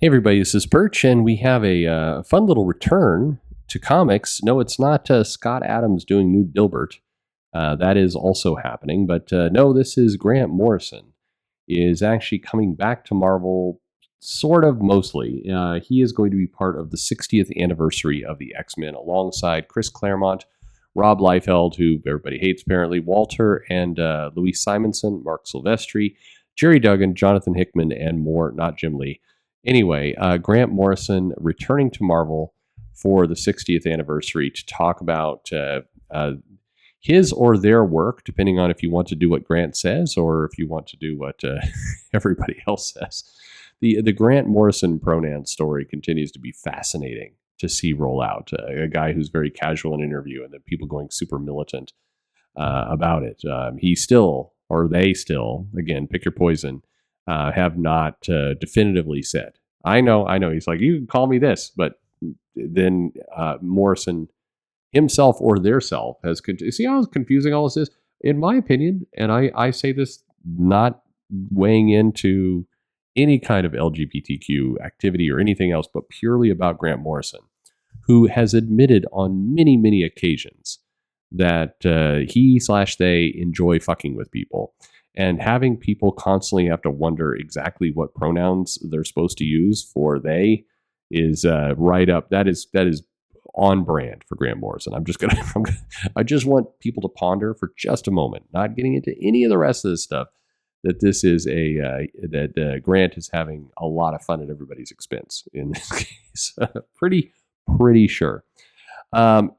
Hey everybody, this is Perch, and we have a fun little return to comics. No, it's not Scott Adams doing New Dilbert. That is also happening, but no, this is Grant Morrison is actually coming back to Marvel, sort of mostly. He is going to be part of the 60th anniversary of the X-Men alongside Chris Claremont, Rob Liefeld, who everybody hates apparently, Walter and Louise Simonson, Mark Silvestri, Jerry Duggan, Jonathan Hickman, and more, not Jim Lee. Anyway, Grant Morrison returning to Marvel for the 60th anniversary to talk about his or their work, depending on if you want to do what Grant says or if you want to do what everybody else says. The Grant Morrison pronoun story continues to be fascinating to see roll out. A guy who's very casual in an interview and then people going super militant about it. He still, or they still, again, pick your poison, have not definitively said. I know. He's like, you can call me this, but then Morrison himself or their self has. See how confusing all this is? In my opinion, and I say this not weighing into any kind of LGBTQ activity or anything else, but purely about Grant Morrison, who has admitted on many, many occasions that he/they enjoy fucking with people. And having people constantly have to wonder exactly what pronouns they're supposed to use for they is right up. That is on brand for Grant Morrison. I just want people to ponder for just a moment, not getting into any of the rest of this stuff, that this is that Grant is having a lot of fun at everybody's expense in this case. pretty sure.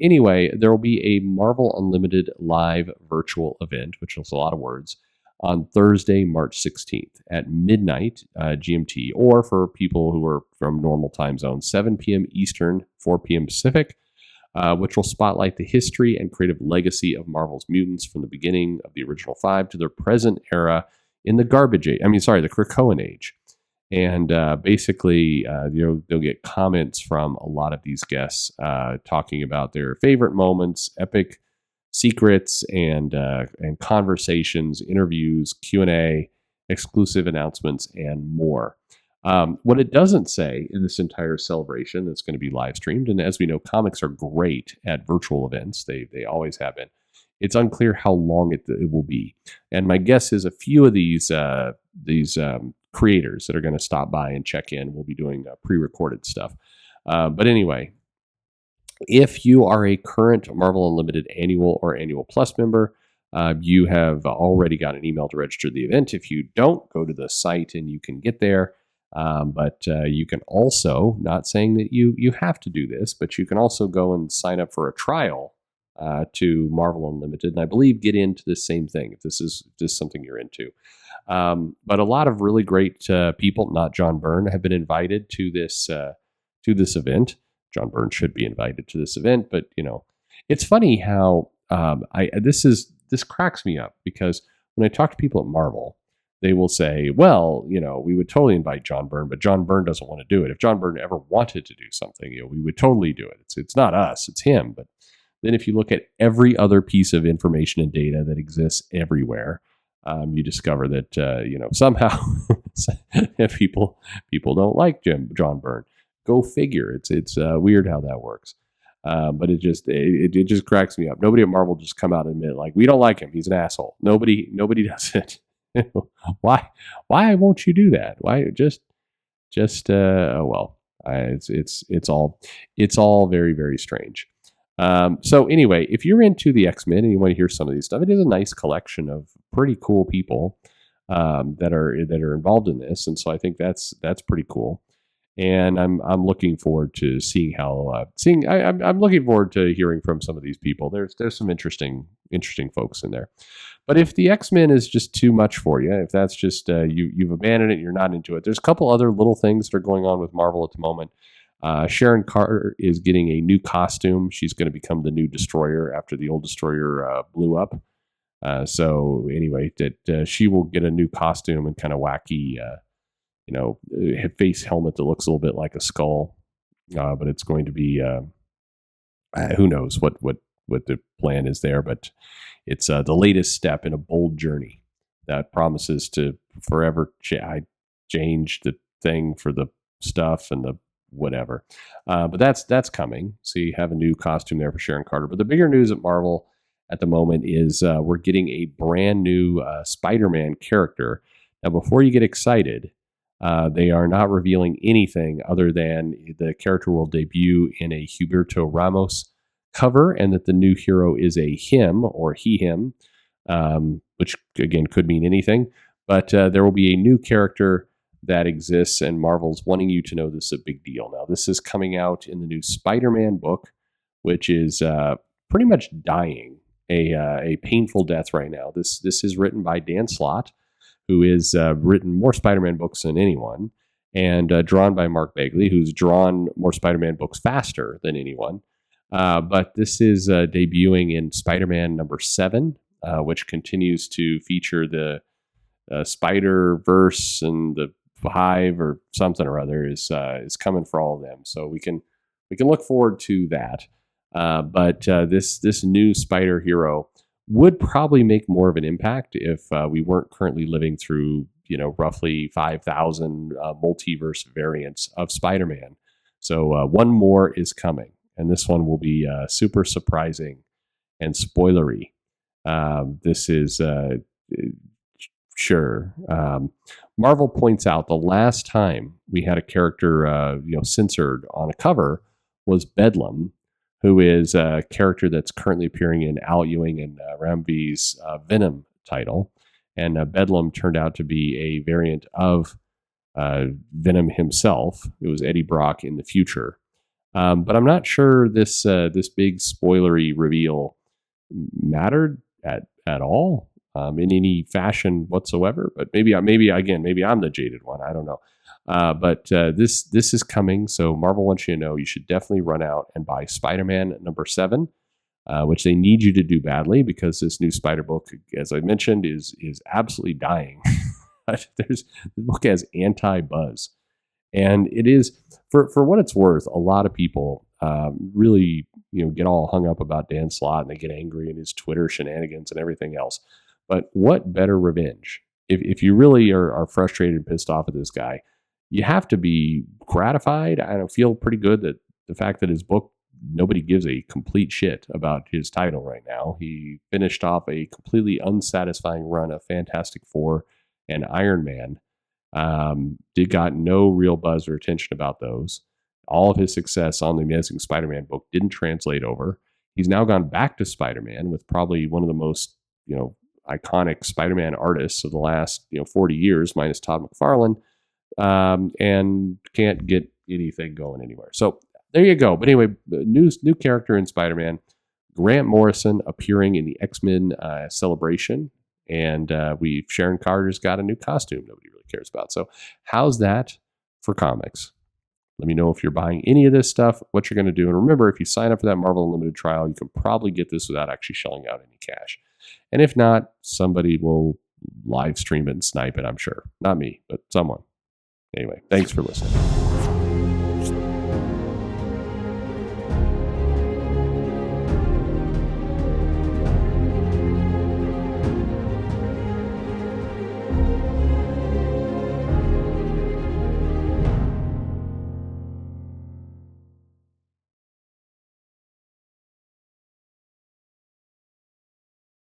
Anyway, there will be a Marvel Unlimited live virtual event, which is a lot of words, on Thursday, March 16th at midnight GMT, or for people who are from normal time zones, 7 p.m. Eastern, 4 p.m. Pacific, which will spotlight the history and creative legacy of Marvel's mutants from the beginning of the original five to their present era in the the Krakoan age. And basically, they'll get comments from a lot of these guests talking about their favorite moments, epic secrets, and conversations, interviews, Q&A, exclusive announcements, and more. What it doesn't say in this entire celebration that's going to be live streamed, and as we know, comics are great at virtual events. They always have been. It's unclear how long it will be. And my guess is a few of these creators that are going to stop by and check in will be doing pre-recorded stuff. But anyway, if you are a current Marvel Unlimited Annual or Annual Plus member, you have already got an email to register the event. If you don't, go to the site and you can get there. But you can also, not saying that you have to do this, but you can also go and sign up for a trial to Marvel Unlimited, and I believe get into the same thing if this is something you're into. But a lot of really great people, not John Byrne, have been invited to this event. John Byrne should be invited to this event, but it's funny how this cracks me up, because when I talk to people at Marvel, they will say, well, we would totally invite John Byrne, but John Byrne doesn't want to do it. If John Byrne ever wanted to do something, we would totally do it. It's not us, it's him. But then if you look at every other piece of information and data that exists everywhere, you discover that somehow people don't like John Byrne. Go figure. It's weird how that works. But it just cracks me up. Nobody at Marvel just come out and admit, like, we don't like him. He's an asshole. Nobody does it. Why won't you do that? Why it's all very, very strange. So anyway, if you're into the X-Men and you want to hear some of these stuff, it is a nice collection of pretty cool people that are involved in this, and so I think that's pretty cool. And I'm looking forward to seeing I'm looking forward to hearing from some of these people. There's some interesting folks in there. But if the X-Men is just too much for you, if that's just you've abandoned it, you're not into it, there's a couple other little things that are going on with Marvel at the moment. Sharon Carter is getting a new costume. She's going to become the new Destroyer after the old Destroyer blew up. So anyway, that she will get a new costume and kind of wacky, face helmet that looks a little bit like a skull. But it's going to be who knows what the plan is there. But it's the latest step in a bold journey that promises to forever change the thing for the stuff and the whatever. But that's coming. So you have a new costume there for Sharon Carter. But the bigger news at Marvel at the moment is we're getting a brand new Spider-Man character. Now, before you get excited, they are not revealing anything other than the character will debut in a Huberto Ramos cover, and that the new hero is a him or he, him, which again could mean anything. But there will be a new character that exists, and Marvel's wanting you to know this is a big deal. Now, this is coming out in the new Spider-Man book, which is pretty much dying a painful death right now. This is written by Dan Slott, who has written more Spider-Man books than anyone, and drawn by Mark Bagley, who's drawn more Spider-Man books faster than anyone. But this is debuting in Spider-Man number 7, which continues to feature the Spider-Verse, and the Hive or something or other is coming for all of them. So we can look forward to that. But this new Spider hero would probably make more of an impact if we weren't currently living through roughly 5,000 multiverse variants of Spider-Man. So one more is coming, and this one will be super surprising and spoilery. This is sure. Marvel points out the last time we had a character censored on a cover was Bedlam, who is a character that's currently appearing in Al Ewing and Ramvi's Venom title. And Bedlam turned out to be a variant of Venom himself. It was Eddie Brock in the future. But I'm not sure this big spoilery reveal mattered at all in any fashion whatsoever. But maybe I'm the jaded one. I don't know. But this is coming, so Marvel wants you to know you should definitely run out and buy Spider-Man number 7, which they need you to do badly, because this new Spider book, as I mentioned, is absolutely dying. The book has anti-buzz, and it is for what it's worth. A lot of people really get all hung up about Dan Slott, and they get angry in his Twitter shenanigans and everything else. But what better revenge? If you really are frustrated and pissed off at this guy, you have to be gratified. I don't feel pretty good that the fact that his book, nobody gives a complete shit about his title right now. He finished off a completely unsatisfying run of Fantastic Four and Iron Man. Got no real buzz or attention about those. All of his success on the Amazing Spider-Man book didn't translate over. He's now gone back to Spider-Man with probably one of the most, iconic Spider-Man artists of the last 40 years, minus Todd McFarlane, and can't get anything going anywhere. So there you go. But anyway, new character in Spider-Man, Grant Morrison appearing in the X-Men celebration, and Sharon Carter's got a new costume nobody really cares about. So how's that for comics? Let me know if you're buying any of this stuff, what you're going to do. And remember, if you sign up for that Marvel Unlimited trial, you can probably get this without actually shelling out any cash. And if not, somebody will live stream it and snipe it, I'm sure. Not me, but someone. Anyway, thanks for listening.